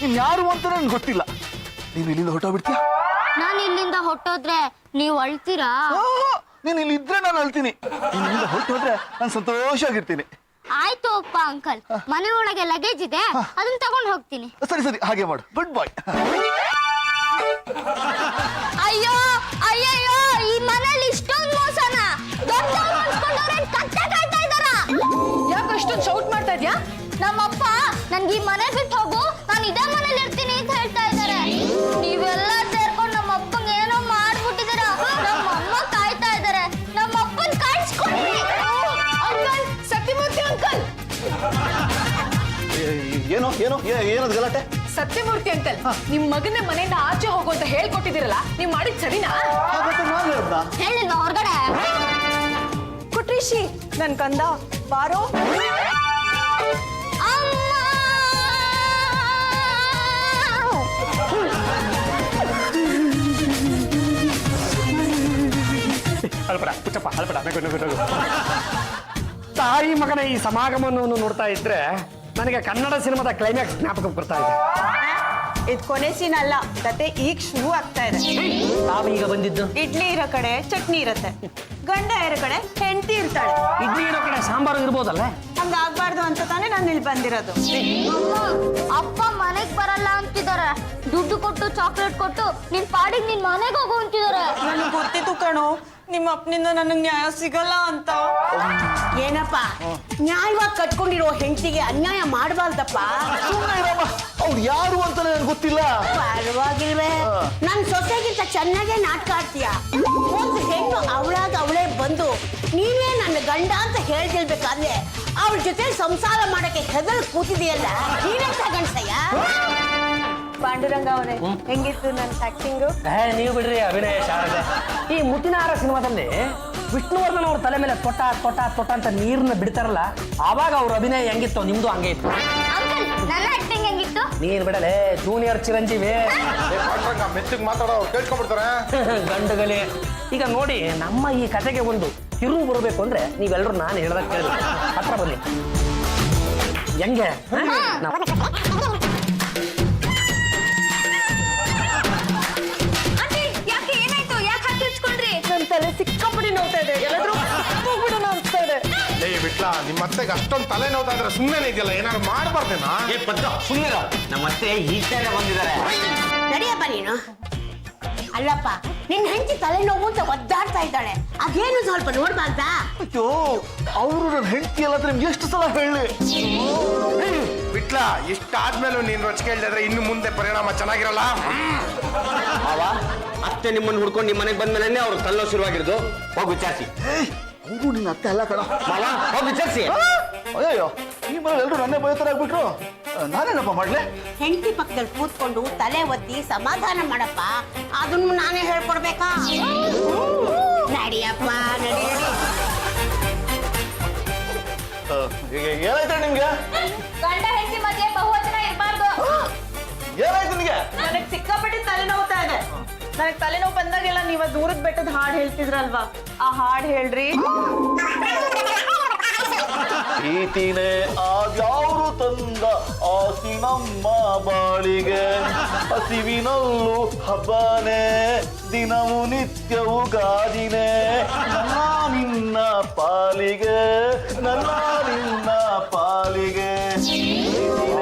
ನೀನ್ ಯಾರು ಅಂತ ನನ್ಗೆ ಗೊತ್ತಿಲ್ಲ. ನೀನು ಇಲ್ಲಿಂದ ಹೊರಟೋಗ್ಬಿಡ್ತೀಯ? ನಾನು ಇಲ್ಲಿಂದ ಹೊಟ್ಟೋದ್ರೆ ನೀವು ಅಳ್ತೀರಾ? ನೀನು ಇಲ್ಲಿ ಇದ್ರೆ ನಾನು ಅಳ್ತೀನಿ. ನೀನು ಇಲ್ಲಿಂದ ಹೊರಟೋದ್ರೆ ನಾನು ಸಂತೋಷವಾಗಿರ್ತೀನಿ. ಆಯ್ತು ಅಪ್ಪ. ಅಂಕಲ್, ಮನೆ ಒಳಗೆ ಲಗೇಜ್ ಇದೆ, ಅದನ್ನ ತಗೊಂಡು ಹೋಗ್ತೀನಿ. ಸರಿ, ಹಾಗೆ ಮಾಡು. ಗುಡ್ ಬಾಯ್. ಅಯ್ಯೋ ಅಯ್ಯಯ್ಯೋ, ಈ ಮನೇಲಿ ಇಷ್ಟೊಂದು ಮೋಸನ? ದೊಡ್ಡವ್ರು ಅನ್ಸ್ಕೊಂಡವ್ರೆ ಕತ್ತೆ ಕಾಯ್ತಾ ಇದ್ದಾರ? ಯಾಕೆ ಅಷ್ಟೊಂದು ಶೌಟ್ ಮಾಡ್ತಾ ಇದ್ಯಾ? ನಮ್ಮಪ್ಪ ನನ್ಗೆ ಈ ಮನೆ ಬಿಟ್ಟು ಹೋಗು, ನಾನು ಇದೇ ಮನೇಲಿ ಇರ್ತೀನಿ ಅಂತ ಹೇಳ್ತಾ ಇದ್ದಾರೆ. ನೀವೆಲ್ಲ ಸೇರ್ಕೊಂಡು ನಮ್ಮ ಅಪ್ಪಂಗೆ ಏನೋ ಮಾಡ್ಬಿಟ್ಟಿದ್ದೀರಾ. ನಮ್ಮ ಅಮ್ಮ ಕಾಯ್ತಾ ಇದ್ದಾರೆ, ನಮ್ಮ ಅಪ್ಪನ್ ಕಾಯಿಸ್ಕೊಂಡ್ರಿ. Uncle, Sathyamurthy uncle. ಏನದು ಗಲಾಟೆ? ಸತ್ಯಮೂರ್ತಿ ಅಂಕಲ್, ನಿಮ್ ಮಗನ ಮನೆಯಿಂದ ಆಚೆ ಹೋಗು ಅಂತ ಹೇಳ್ಕೊಟ್ಟಿದ್ದೀರಲ್ಲ, ನೀವ್ ಮಾಡಿದ್ ಸರಿನಾ? ಹೇಳಿಲ್ವಾ ಹೊರಗಡೆ? ಕೊಟ್ರೇಶಿ, ನನ್ ಕಂದ ಬಾರೋ. ಅಲ್ಪಡ ಪುಚ್ಚಪ್ಪ, ಅಲ್ಪಡ, ನಗು. ತಾಯಿ ಮಗನ ಈ ಸಮಾಗಮವನ್ನು ನೋಡ್ತಾ ಇದ್ರೆ ನನಗೆ ಕನ್ನಡ ಸಿನಿಮಾದ ಕ್ಲೈಮ್ಯಾಕ್ಸ್ ಜ್ಞಾಪಕ ಬರ್ತಾ ಇದೆ. ಇದು ಕೊನೆ ಸೀನ್ ಅಲ್ಲ, ಕತೆ ಈಗ ಶುರು ಆಗ್ತಾ ಇದೆ. ತಾವು ಈಗ ಬಂದಿದ್ದು? ಇಡ್ಲಿ ಇರೋ ಕಡೆ ಚಟ್ನಿ ಇರತ್ತೆ, ಗಂಡ ಇರೋ ಕಡೆ ಹೆಂಡತಿ ಇರ್ತಾಳೆ. ಇಡ್ಲಿ ಇರೋ ಕಡೆ ಸಾಂಬಾರು ಇರ್ಬೋದಲ್ಲ? ಹಂಗಾಗ್ಬಾರ್ದು ಅಂತ ತಾನೇ ನಾನು ಇಲ್ಲಿ ಬಂದಿರೋದು. ಅಪ್ಪ ಮನೆಗ್ ಬರಲ್ಲ ಅಂತಿದ್ದಾರೆ, ದುಡ್ಡು ಕೊಟ್ಟು ಚಾಕ್ಲೇಟ್ ಕೊಟ್ಟು ನಿನ್ ಪಾಡಿಗೆ ನಿನ್ ಮನೆಗೆ ಹೋಗು ಅಂತಿದ್ದಾರೆ. ನನಗೆ ಗೊತ್ತಿತ್ತು ಕಣೋ ನಿಮ್ಮ ಅಪ್ಪನಿಂದ ನನಗೆ ನ್ಯಾಯ ಸಿಗಲ್ಲ ಅಂತ. ಏನಪ್ಪ ನ್ಯಾಯವಾಗಿ ಕಟ್ಕೊಂಡಿರೋ ಹೆಂಡತಿಗೆ ಅನ್ಯಾಯ ಮಾಡಬಾರ್ದಪ್ಪ. ಅವ್ರು ಯಾರು ಅಂತ ನನಗೆ ಗೊತ್ತಿಲ್ಲ. ಪರವಾಗಿಲ್ವೇ, ನನ್ ಸೊಸೆಗಿಂತ ಚೆನ್ನಾಗೇ ನಾಟಕ ಆಡ್ತೀಯ. ಒಂದು ಹೆಣ್ಣು ಅವಳೇ ಬಂದು ನೀನೇ ನನ್ನ ಗಂಡ ಅಂತ ಹೇಳ್ತಿರ್ಬೇಕಾದ್ರೆ ಅವಳ ಜೊತೆ ಸಂಸಾರ ಮಾಡಕ್ಕೆ ಹೆದರ್ ಕೂತಿದೆಯಲ್ಲ, ನೀನೆಂತ ಗಂಡಸಯ್ಯ? ಪಾಂಡುರಂಗ ಅವರೇ, ಹೆಂಗಿತ್ತು ನನ್ನ ಆಕ್ಟಿಂಗು? ನೀವು ಬಿಡ್ರಿ ಅಭಿನಯ ಶಾರದೆ. ಈ ಮುತ್ತಿನಾರ ಸಿನಿಮಾದಲ್ಲಿ ವಿಷ್ಣುವರ್ಧನ್ ಅವ್ರ ತಲೆ ಮೇಲೆ ತೊಟ ತೊಟ ತೊಟ ಅಂತ ನೀರನ್ನ ಬಿಡ್ತಾರಲ್ಲ, ಆವಾಗ ಅವ್ರ ಅಭಿನಯ ಹೆಂಗಿತ್ತು ನಿಮ್ದು ಹಂಗೆ ಇತ್ತು. ಅಂಕಲ್ ನನ್ನ ಆಕ್ಟಿಂಗ್ ಹೆಂಗಿತ್ತು? ನೀನ್ ಬಿಡಲೇ ಜೂನಿಯರ್ ಚಿರಂಜೀವಿ. ಮೆತ್ತಿಗೆ ಮಾತಾಡೋ ಕೇಳ್ಕೊಂಡ್ಬಿಡ್ತಾರೆ. ಗಂಡುಗಲಿ. ಈಗ ನೋಡಿ, ನಮ್ಮ ಈ ಕಥೆಗೆ ಒಂದು ತಿರುವು ಬರಬೇಕು ಅಂದ್ರೆ ನೀವೆಲ್ಲರೂ ನಾನು ಹೇಳ್ದಾಗ ಕೇಳಬೇಕು. ಹತ್ರ ಬನ್ನಿ. ಹೆಂಗೆ ಯಾಕೆ ಏನಾಯ್ತು? ಯಾಕೆ ಹಾಕಿ ಹಚ್ಕೊಂಡ್ರಿ? ನನ್ನ ತಲೆ ಸಿಕ್ಕಾಪಡಿ ನೋವ್ತಾ ಇದೆ. ಎಲ್ಲಾದ್ರೂ ಹೋಗ್ಬಿಡೋಣ ಅನ್ಸ್ತಾ ಇದೆ. ಬಿಟ್ಲಾ ನಿಮ್ಮ ಅತ್ತೆಗೆ ಅಷ್ಟೊಂದು ತಲೆ ನೋವ್ತಾ ಇದ್ರೆ ಸುಮ್ಮನೆ ಇದೆಯಲ್ಲ, ಏನಾದ್ರು ಮಾಡ್ಬಾರ್ದೇನಾ? ಸುಮ್ಮನೆ ನಮ್ಮತ್ತೆ ಈಚೆ ಬಂದಿದ್ದಾರೆ. ನಡಿಯಪ್ಪ ನೀನು. ಅಲ್ಲಪ್ಪ, ನಿನ್ನ ಹೆಂಡತಿ ತಲೆನೋವು ಅಂತ ಒದ್ದಾಡ್ತಾ ಇದ್ದಾಳೆ, ಅದೇನು ಸ್ವಲ್ಪ ನೋಡ್ಬಾರ್ದಾ? ಅಯ್ಯೋ, ಅವರು ನನ್ನ ಹೆಂಡತಿ ಅಲ್ಲ ನಿಮ್ಗೆ ಎಷ್ಟು ಸಲ ಹೇಳಿ. ಬಿಟ್ಲಾ ಇಷ್ಟಾದ್ಮೇಲೂ ನೀನ್ ರೊಚ್ಚಿಗೆ ಹೇಳಿದ್ರೆ ಇನ್ನು ಮುಂದೆ ಪರಿಣಾಮ ಚೆನ್ನಾಗಿರಲ್ಲ. ಮಾವ, ಅತ್ತೆ ನಿಮ್ಮನ್ನು ಹುಡ್ಕೊಂಡು ನಿಮ್ಮ ಮನೆಗೆ ಬಂದ್ಮೇಲೆ ಅವ್ರು ತಲ್ಲೋ ಶುರುವಾಗಿರೋದು. ಹೋಗಿ ವಿಚಾರಿಸಿ. ಅವರು ನಿನ್ನ ಅತ್ತೆ ಅಲ್ಲ ಕಣ. ಮಾವ, ಹೋಗಿ ವಿಚಾರಿಸಿ. ಅಯ್ಯೋ, ಈ ಮನೇಲಿ ಎಲ್ಲರೂ ನನ್ನೇ ಬೈತರಾಗ್ಬಿಟ್ರು. ನಾನೇನಪ್ಪ ಮಾಡ್ಲೆ? ಹೆಂಡತಿ ಪಕ್ಕದಲ್ಲಿ ಕೂತ್ಕೊಂಡು ತಲೆ ಒತ್ತಿ ಸಮಾಧಾನ ಮಾಡಪ್ಪ, ಅದನ್ನು ನಾನೇ ಹೇಳ್ಕೊಡ್ಬೇಕಾ? ನಡಿಯಪ್ಪ ನಡಿ. ಏನಾಯ್ತು ನಿಮ್ಗೆ? ಗಂಡ ಹೆಂಡತಿ ಮಧ್ಯೆ ಬಹುವಚನ ಇರಬಾರ್ದು. ಏನಾಯ್ತು ನಿಮ್ಗೆ? ನನಗೆ ಸಿಕ್ಕಾಪಟ್ಟಿ ತಲೆನೋವ್ತಾ ಇದೆ. ನನಗೆ ತಲೆನೋವು ಬಂದಾಗೆಲ್ಲ ನೀವ ದೂರದ ಬೆಟ್ಟದ ಹಾಡು ಹೇಳ್ತಿದ್ರಲ್ವಾ, ಆ ಹಾಡು ಹೇಳ್ರಿ. ಪ್ರೀತಿನೇ ಆದ್ಯಾರು ತಂದ ಆಸಿ ನಮ್ಮ ಬಾಳಿಗೆ, ಹಸಿವಿನಲ್ಲೂ ಹಬ್ಬನೇ ದಿನವು ನಿತ್ಯವು ಗಾದಿನೇ, ನನ್ನ ನಿನ್ನ ಪಾಲಿಗೆ ನನ್ನ ನಿನ್ನ ಪಾಲಿಗೆ.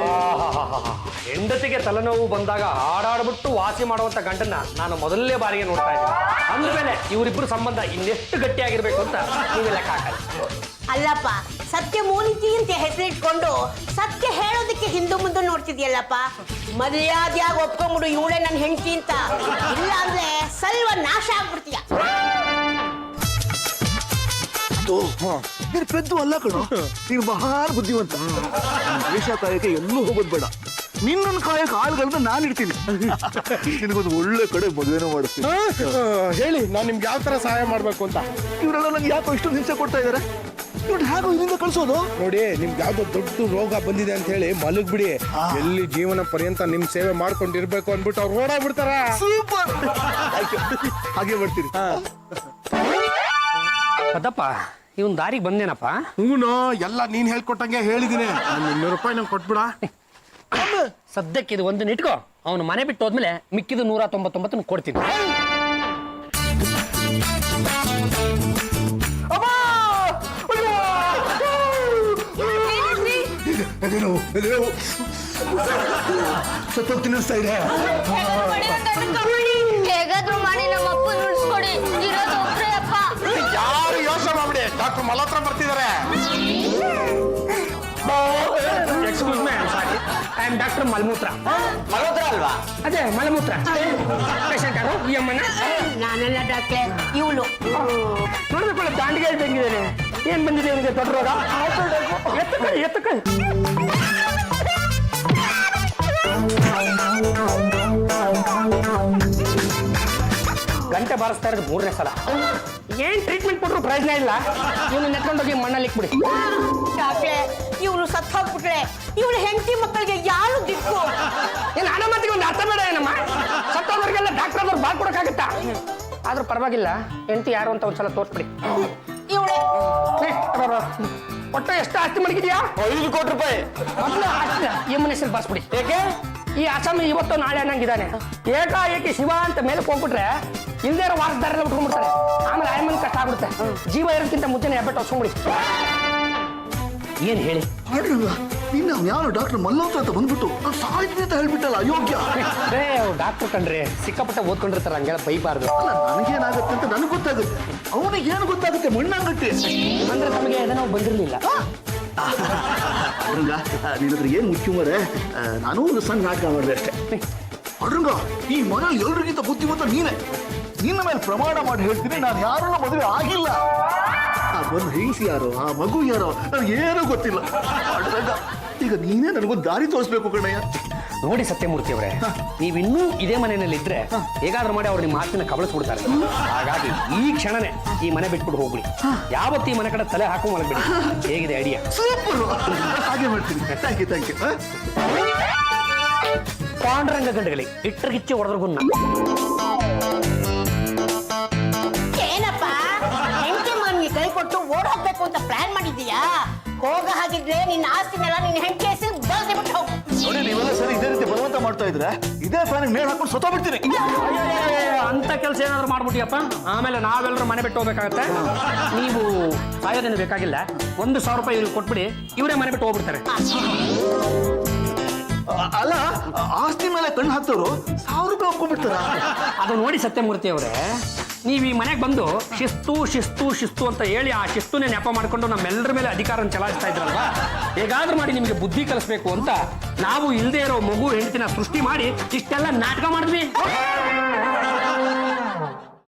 ಹೆಂಡತಿಗೆ ತಲೆನೋವು ಬಂದಾಗ ಹಾಡಾಡ್ಬಿಟ್ಟು ವಾಸಿ ಮಾಡುವಂತ ಗಂಡನ್ನ ನಾನು ಮೊದಲನೇ ಬಾರಿಗೆ ನೋಡ್ತಾ ಇದ್ದೀನಿ. ಅಂದಮೇಲೆ ಇವರಿಬ್ಬರು ಸಂಬಂಧ ಇನ್ನೆಷ್ಟು ಗಟ್ಟಿಯಾಗಿರ್ಬೇಕು ಅಂತ ನೀವೇ ಲೆಕ್ಕ ಹಾಕಲ್ಲ. ಅಲ್ಲಪ್ಪ, ಸತ್ಯ ಮೂಲಿತಿ ಅಂತ ಹೆಸರಿಟ್ಕೊಂಡು ಸತ್ಯ ಹೇಳೋದಕ್ಕೆ ಹಿಂದೆ ಮುಂದೆ ನೋಡ್ತಿದ್ಯಲ್ಲಪ್ಪ. ಮರ್ಯಾದೆಯಾಗಿ ಒಪ್ಕೊಂಬಿಡು ಇವಳೆ ನನ್ನ ಹೆಂಡತಿ ಅಂತ, ಇಲ್ಲ ಅಂದ್ರೆ ಸರ್ವ ನಾಶ ಆಗ್ಬಿಡ್ತೀಯ. ನೀನು ಪೆದ್ದು ಅಲ್ಲ ಕಣೋ, ನೀನು ಮಹಾನ್ ಬುದ್ಧಿವಂತ. ದೇಶ ಕಾಯಕ್ಕೆ ಎಲ್ಲೂ ಹೋಗೋದು ಬೇಡ, ನಿನ್ನನ್ನು ಕಾಯಕ್ಕೆ ಆಳುಗಳನ್ನ ನಾನು ಇಡ್ತೀನಿ. ನಿನಗೊಂದು ಒಳ್ಳೆ ಕಡೆ ಮದುವೆನೂ ಮಾಡಿಸ್ತೀನಿ. ಹೇಳಿ, ನಾನು ನಿಮ್ಗೆ ಯಾವ ತರ ಸಹಾಯ ಮಾಡ್ಬೇಕು ಅಂತ. ಇವರೆಲ್ಲ ನಂಗೆ ಯಾಕೋ ಇಷ್ಟೊಂದು ಹಿಂಸೆ ಕೊಡ್ತಾ ಇದಾರೆ? ಇವ್ರು ಹೇಗೋ ಇದರಿಂದ ಕಳ್ಸೋದು? ನೋಡಿ, ನಿಮ್ಗೆ ಯಾವ್ದೋ ದೊಡ್ಡ ರೋಗ ಬಂದಿದೆ ಅಂತ ಹೇಳಿ ಮಲಗ್ಬಿಡಿ. ಎಲ್ಲಿ ಜೀವನ ಪರ್ಯಂತ ನಿಮ್ ಸೇವೆ ಮಾಡ್ಕೊಂಡಿರ್ಬೇಕು ಅಂದ್ಬಿಟ್ಟು ಅವ್ರು ಓಡಾಡ್ಬಿಡ್ತಾರ. ಸೂಪರ್, ಹಾಗೆ ಮಾಡ್ತೀರಿ. ಅದಪ್ಪ, ಇವನ್ ದಾರಿಗೆ ಬಂದೇನಪ್ಪ. ಹೂನೋ, ಎಲ್ಲ ನೀನ್ ಹೇಳ್ಕೊಟ್ಟಂಗೆ ಹೇಳಿದೀನಿ. 200 ರೂಪಾಯಿ ನಂಗೆ ಕೊಟ್ಬಿಡ. ಸದ್ಯಕ್ಕೆ ಇದು ಒಂದು ಇಟ್ಕೋ, ಅವನು ಮನೆ ಬಿಟ್ಟು ಹೋದ್ಮೇಲೆ ಮಿಕ್ಕಿದು 199 ಕೊಡ್ತೀನಿ. ಸತ್ತೋಗ್ತೀನಿ ಅನಿಸ್ತಾ ಇದೆ. ಹೇಗಾದ್ರೂ ಮಾಡಿ ನಮ್ಮ ಅಪ್ಪ ನುಡ್ಸ್ಕೊಡಿ. ಇರೋದು ಒಬ್ರೇ ಅಪ್ಪ. ಯಾರು ಯೋಚನೆ ಮಾಡ್ಬಿಡಿ, ಡಾಕ್ಟರ್ ಮಲ್ಹತ್ರ ಬರ್ತಿದ್ದಾರೆ. Excuse me, sorry, I am doctor Malmutra. Malhotra ಅಲ್ವಾ? ಅದೇ ಮಲಮೂತ್ರ. ಪೇಷಂಟ್ ಯಾರು? ಈ ಅಮ್ಮನ? ನಾನೆಲ್ಲ ಡಾಕ್ಟ್ರೆ, ಇವಳು. ನೋಡ್ಬೇಕು, ದಾಂಡಿಗೆ ಬಂದಿದ್ದೇನೆ. ಏನ್ ಬಂದಿದೆ ನಿಮಗೆ ದೊಡ್ಡ ರೋಗ? ಎತ್ತಕ ಗಂಟೆ ಬಾರಿಸ್ತಾ ಇರೋದು 3ನೇ ಸಲ. ಏನ್ ಟ್ರೀಟ್ಮೆಂಟ್ ಕೊಟ್ಟರು ಪ್ರಯೋಜನ ಇಲ್ಲ. ಇವನು ನೆತ್ಕೊಂಡೋಗಿ ಮಣ್ಣಲ್ಲಿ ಇಕ್ಬಿಡಿ. ಡಾಕ್ಟ್ರೆ, ಇವಳು ಸತ್ತು ಹೋಗ್ಬಿಟ್ರೆ ಇವಳು ಹೆಂಡತಿ ಮಕ್ಕಳಿಗೆ ಯಾರು ದಿಕ್ಕು? ಏನು ಹಣ ಮತ್ತಿಗೆ ಒಂದು ಅರ್ಥ ಬೇಡ ಏನಮ್ಮ? ಸತ್ತೋದ್ರಿಗೆಲ್ಲ ಡಾಕ್ಟರ್ ಅವ್ರು ಬಾಳ್ ಕೊಡಕ್ಕಾಗತ್ತಾ? ಆದ್ರೂ ಪರವಾಗಿಲ್ಲ, ಹೆಂಡತಿ ಯಾರು ಅಂತ ಒಂದ್ಸಲ ತೋರ್ಸ್ಬಿಡಿ. ಇವಳೆ ಒಟ್ಟು ಎಷ್ಟು ಆಸ್ತಿ ಮಡಗಿದ್ಯಾ? 5 ಕೋಟಿ ರೂಪಾಯಿ. ಮೊದಲು ಆಸ್ತಿ ಎಮ್ಮನ ಹೆಸರು ಬಾರಿಸ್ಬಿಡಿ. ಏಕೆ? ಈ ಅಸಾಮಿ ಇವತ್ತು ನಾಳೆ ಅನ್ನಂಗಿದ್ದಾನೆ. ಏಕಾಏಕಿ ಶಿವ ಅಂತ ಮೇಲೆ ಹೋಗ್ಬಿಟ್ರೆ ಇಲ್ದೇ ಇರೋ ವಾರದಾರೆಲ್ಲ ಉಟ್ಕೊಂಡ್ಬಿಡ್ತಾರೆ. ಆಮೇಲೆ ಆಯಮ್ಮನ ಕಷ್ಟ ಆಗ್ಬಿಡುತ್ತೆ. ಜೀವ ಇರೋದಕ್ಕಿಂತ ಮುಂಚೆನೆ ಹೆಬ್ಬೆಟ್ಟು ಹೊಸ್ಕೊಂಡ್ಬಿಡಿ. ಏನ್ ಹೇಳಿ? ಪಾಂಡುರಂಗ, ನಿನ್ನ ಯಾರು ಡಾಕ್ಟರ್ ಮಲ್ಲೋತ್ರ ಅಂತ ಬಂದ್ಬಿಟ್ಟು ನಾನು ಸಾಯ್ತೀನಿ ಅಂತ ಹೇಳ್ಬಿಟ್ಟಲ್ಲ, ಅಯೋಗ್ಯ. ಅವ್ರು ಡಾಕ್ಟರ್ ಕಂಡ್ರೆ ಸಿಕ್ಕಾಪಟ್ಟೆ ಓದ್ಕೊಂಡಿರ್ತಾರ, ಹಂಗೆಲ್ಲ ಬೈಬಾರ್ದು. ಅಲ್ಲ, ನನಗೇನಾಗುತ್ತೆ ಅಂತ ನನಗೆ ಗೊತ್ತಾಗುತ್ತೆ, ಅವನಿಗೆ ಏನು ಗೊತ್ತಾಗುತ್ತೆ? ಮಣ್ಣಾಗಟ್ಟೆ ಅಂದ್ರೆ ತಮಗೆ ಏನೋ ಬಂದಿರಲಿಲ್ಲ. ಪಾಂಡುರಂಗ, ನಿನ್ನ ಹತ್ರ ಏನು ಮುಖ್ಯಮರೆ, ನಾನು ಒಂದು ಸಣ್ಣ ನಾಟಕ ಮಾಡಿದೆ ಅಷ್ಟೇ. ಪಾಂಡುರಂಗ, ಈ ಮನೇಲಿ ಎಲ್ರಿಗಿಂತ ಬುದ್ಧಿವಂತ ನೀನೆ. ನಿನ್ನ ಮೇಲೆ ಪ್ರಮಾಣ ಮಾಡಿ ಹೇಳ್ತೀನಿ, ನಾನು ಯಾರನ್ನ ಮದುವೆ ಆಗಿಲ್ಲ. ಆ ಒಂದು ಹೆಂಗಸಿ ಯಾರು, ಆ ಮಗು ಯಾರೋ ನನಗೇನೂ ಗೊತ್ತಿಲ್ಲ. ಪಾಂಡುರಂಗ, ಈಗ ನೀನೇ ನನಗೊಂದು ದಾರಿ ತೋರಿಸ್ಬೇಕು ಕಣಯ್ಯ. ನೋಡಿ ಸತ್ಯಮೂರ್ತಿ ಅವರೇ, ನೀವಿನ್ನೂ ಇದೇ ಮನೆಯಲ್ಲಿ ಇದ್ರೆ ಹೇಗಾದ್ರೂ ಮಾಡಿ ಅವ್ರು ನಿಮ್ಮ ಮಾತಿನ ಕಬಳಿಸ್ಬಿಡ್ತಾರೆ. ಹಾಗಾಗಿ ಈ ಕ್ಷಣನೇ ಈ ಮನೆ ಬಿಟ್ಬಿಟ್ಟು ಹೋಗ್ಬಿಡಿ. ಯಾವತ್ತು ಈ ಮನೆ ಕಡೆ ತಲೆ ಹಾಕೋ ಮಲಗ್ಬಿಡಿ. ಹೇಗಿದೆ ಐಡಿಯಾ? ಸೂಪರ್, ಹಾಗೆ ಮಾಡ್ತೀನಿ. Thank you, thank you. Panduranga ಗಂಡುಗಳಿಗೆ ಇಟ್ಟರ್ಗಿಚ್ಚಿ ಹೊಡೆದ್ರಗುನ್ನ. ಏನಪ್ಪ ಹೆಂಡತಿ ಮಗನಿಗೆ ಕೈ ಕೊಟ್ಟು ಓಡೋಗ್ಬೇಕು ಅಂತ ಪ್ಲಾನ್ ಮಾಡಿದೀಯಾ? ಹೋಗ ಹಾಗಿದ್ರೆ ನಿನ್ನ ಆಸ್ತಿನೆಲ್ಲ ನಿನ್ನ ಹೆಂಡತಿ ಹೆಸರು ಬಲ್ದಿ ಬಿಟ್ಟು ಹೋಗು. ನೋಡಿ, ನೀವೆಲ್ಲ ಸರಿ ಇದೇ ರೀತಿ ಬಲವಂತ ಮಾಡ್ತಾ ಇದ್ರೆ ಇದೇ ಫ್ಯಾನಿಗೆ ನೇಣು ಹಾಕೊಂಡು ಸ್ವತಃ ಬಿಡ್ತೀನಿ. ಅಂತ ಕೆಲಸ ಏನಾದ್ರು ಮಾಡ್ಬಿಟ್ಟಿಯಪ್ಪ, ಆಮೇಲೆ ನಾವೆಲ್ಲರೂ ಮನೆ ಬಿಟ್ಟು ಹೋಗ್ಬೇಕಾಗತ್ತೆ. ನೀವು ಸಾಯೋದೇನು ಬೇಕಾಗಿಲ್ಲ, 1,000 ರೂಪಾಯಿ ಇವ್ರಿಗೆ ಕೊಟ್ಬಿಡಿ, ಇವರೇ ಮನೆ ಬಿಟ್ಟು ಹೋಗ್ಬಿಡ್ತಾರೆ. ಅಲ್ಲ, ಆಸ್ತಿ ಮೇಲೆ ಕಣ್ಣು ಹಾಕ್ತವ್ರು 1,000 ರೂಪಾಯಿ ಒಪ್ಕೊಂಡ್ಬಿಡ್ತಾರ. ಅದು ನೋಡಿ ಸತ್ಯಮೂರ್ತಿ ಅವರೇ, ನೀವು ಈ ಮನೆಗೆ ಬಂದು ಶಿಸ್ತು ಶಿಸ್ತು ಶಿಸ್ತು ಅಂತ ಹೇಳಿ ಆ ಶಿಸ್ತುನೇ ನೆಪ ಮಾಡಿಕೊಂಡು ನಮ್ಮೆಲ್ಲರ ಮೇಲೆ ಅಧಿಕಾರನ ಚಲಾಯಿಸ್ತಾ ಇದ್ರಲ್ವಾ. ಹೇಗಾದ್ರೂ ಮಾಡಿ ನಿಮಗೆ ಬುದ್ಧಿ ಕಲಿಸ್ಬೇಕು ಅಂತ ನಾವು ಇಲ್ಲದೆ ಇರೋ ಮಗು ಹೆಂಡತಿನ ಸೃಷ್ಟಿ ಮಾಡಿ ಇಷ್ಟೆಲ್ಲ ನಾಟಕ ಮಾಡಿದ್ವಿ.